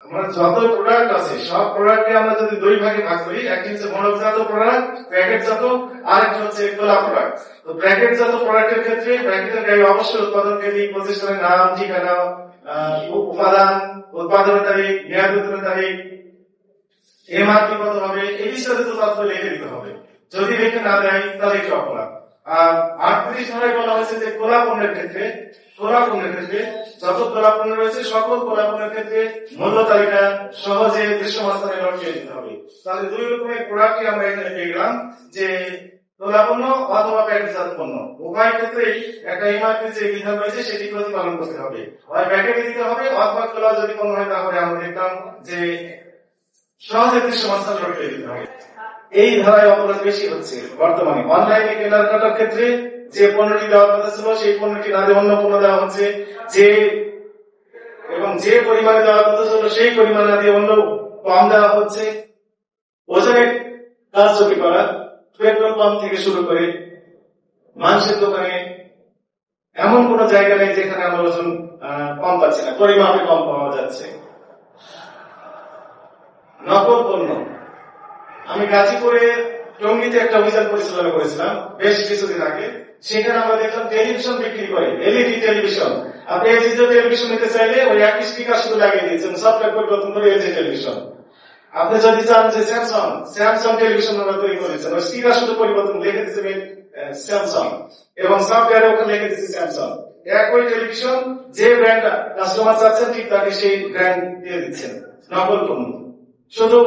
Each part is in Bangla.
আমরা যত প্রোডাক্ট আছে সব প্রোডাক্টকে আমরা যদি দুই ভাগে ভাগ করি, একটি হচ্ছে মোড়কজাত প্রোডাক্ট, প্যাকেটজাত, আর একটা হচ্ছে খোলা প্রোডাক্ট। তো প্যাকেটজাত প্রোডাক্টের ক্ষেত্রে প্যাকেটের গায়ে অবশ্যই উৎপাদনকারী, প্রতিষ্ঠানের নাম, ঠিকানা, উপাদান, উৎপাদনের তারিখ, মেয়াদ উত্তরের তারিখ, এমআরপি কত হবে, এই বিস্তারিত তথ্য লিখে দিতে হবে। যদি লিখে না দেয় তাহলে একটি অপরাধ। আর 38 ধারায় বলা হয়েছে যে খোলা পণ্যের ক্ষেত্রে যত খোলা পণ্য রয়েছে সকল খোলা পণ্যের ক্ষেত্রে মূল্য তালিকা সহজে দৃশ্যমান স্থানে লটকিয়ে দিতে হবে। তাহলে দুই রকমের প্রোডাক্টই আমরা এখানে পেয়ে গেলাম, যে খোলা পণ্য অথবা প্যাকেটজাত পণ্য। উভয় ক্ষেত্রেই একটা এমআরপি যে বিধান রয়েছে সেটি প্রতিপালন করতে হবে। হয় প্যাকেটে দিতে হবে অথবা খোলা যদি পণ্য হয় তাহলে আমরা দেখলাম যে সহজে দৃশ্যমান স্থানে লটকিয়ে দিতে হবে। এই ধারায় অপরাধ বেশি হচ্ছে বর্তমানে। অনলাইনে কেনাকাটার ক্ষেত্রে যে পণ্যটি দেওয়ার কথা ছিল সেই পণ্যটি না দিয়ে অন্য পণ্য দেওয়া হচ্ছে, যে পরিমাণে দেওয়ার কথা ছিল সেই পরিমাণে না দিয়ে অন্য কম দেওয়া হচ্ছে। ওজনে কারচুপি করা, পেট্রোল পাম্প থেকে শুরু করে মাংসের দোকানে এমন কোন জায়গা নেই যেখানে আমরা ওজন কম পাচ্ছি না, পরিমাপে কম পাওয়া যাচ্ছে। নকল পণ্য, আমি গাজীপুরে টঙ্গীতে একটা অভিযান পরিচালনা করেছিলাম বেশ কিছুদিন আগে। সেখানে আমরা দেখলাম টেলিভিশন বিক্রি করে, এলইডি টেলিভিশন। আপনি এলজি টেলিভিশন নিতে চাইলে ওই একটি স্পিকার শুধু লাগিয়ে দিয়েছেন, সফটওয়্যার পরিবর্তন করে এলজি টেলিভিশন। আপনি যদি চান যে স্যামসাং টেলিভিশন আমরা তৈরি করেছেন, ওই স্পিকার শুধু পরিবর্তন লিখে দিচ্ছেন স্যামসাং এবং সফটওয়্যারে ওখানে লিখে দিচ্ছে স্যামসাং। একই টেলিভিশন, যে ব্র্যান্ড কাস্টমার চাচ্ছেন ঠিক তাকে সেই ব্র্যান্ড দিয়ে দিচ্ছেন। নকল পণ্য শুধু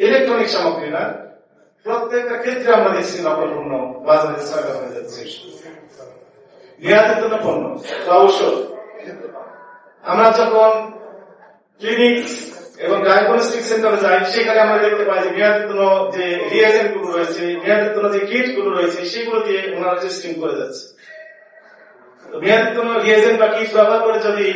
ইলেকট্রনিক সামগ্রী না, প্রত্যেকটা ক্ষেত্রে আমরা দেখছি নকল পণ্য বাজারে সরবরাহ হয়ে যাচ্ছে। মেয়াদোত্তীর্ণ পণ্য অবশ্যই আমরা যখন ক্লিনিক এবং ডায়াগনস্টিক সেন্টারে যাই সেখানে আমরা দেখতে পাই যে মেয়াদোত্তীর্ণ যে রিয়েজেন্ট গুলো রয়েছে, মেয়াদোত্তীর্ণ যে কিট গুলো রয়েছে সেগুলো দিয়ে ওনারা টেস্টিং করে যাচ্ছে। মেয়াদোত্তীর্ণ রিয়েজেন্ট বা কিট ব্যবহার করে যদি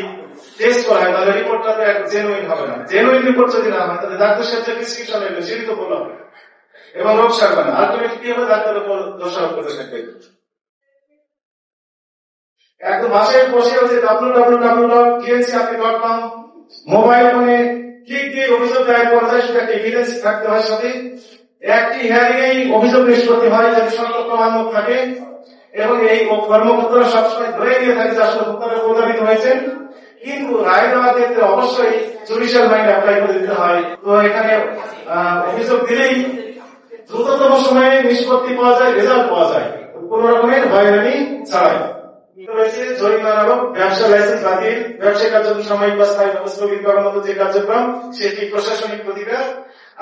টেস্ট করা হয় তাহলে রিপোর্টটা জেনুইন হবে না। জেনুইন রিপোর্ট যদি না হয় তাহলে ডাক্তার সাহেব যে প্রেসক্রিপশন নেবে সেটি তো বলা হবে এবং রোগ সারবে না। আলটিমেটলি কি হবে, ডাক্তারের উপর দোষারোপ করতে থাকবে। একদম বাসায় বসে হচ্ছে www.tncrp.com মোবাইল ফোনে ক্লিক দিয়ে অভিযোগ দায়ের করা যায়, সেটা একটা এভিডেন্স থাকতে হয় সাথে। একটি হিয়ারিং এই অভিযোগ নিষ্পত্তি হয় যাতে সত্য প্রমাণক থাকে এবং এই কর্মকর্তারা সবসময় ধরে নিয়ে থাকে যে আসলে ভোক্তারা প্রতারিত হয়েছেন। কিন্তু রায় দেওয়ার ক্ষেত্রে অবশ্যই জুডিশিয়াল মাইন্ড অ্যাপ্লাই করে দিতে হয়। তো এখানে অভিযোগ দিলেই দ্রুততম সময়ে নিষ্পত্তি পাওয়া যায়, রেজাল্ট পাওয়া যায়, কোন রকমের হয়রানি ছাড়াই। রয়েছে জরিমানারোপ, ব্যবসা লাইসেন্স বাতিল, ব্যবসা কার্যক্রম সাময়িক বা স্থায়ী স্থগিত করার মতো যে কার্যক্রম সেটি প্রশাসনিক প্রতিকার।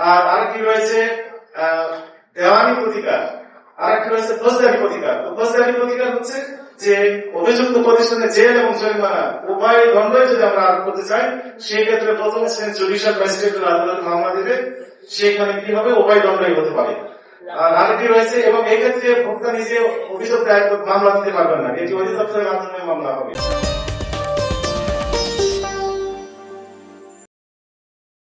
আর আরেকটি রয়েছে দেওয়ানি প্রতিকার, আরেকটি রয়েছে ফৌজদারি প্রতিকার। ফৌজদারি প্রতিকার হচ্ছে যে অভিযুক্ত প্রতিষ্ঠানে জেল এবং জরিমানা উভয় দণ্ডই যদি আমরা আরোপ করতে চাই সেই ক্ষেত্রে প্রথম শ্রেণীর জুডিশিয়াল ম্যাজিস্ট্রেটের আদালতে মামলা দেবে, সেখানে কি হবে, উভয় দণ্ডই হতে পারে। আর আরেকটি রয়েছে, এবং এক্ষেত্রে ভোক্তা নিজে অভিযোগ দায়ের মামলা দিতে পারবেন না, এটি অধিদপ্তরের মাধ্যমে মামলা হবে।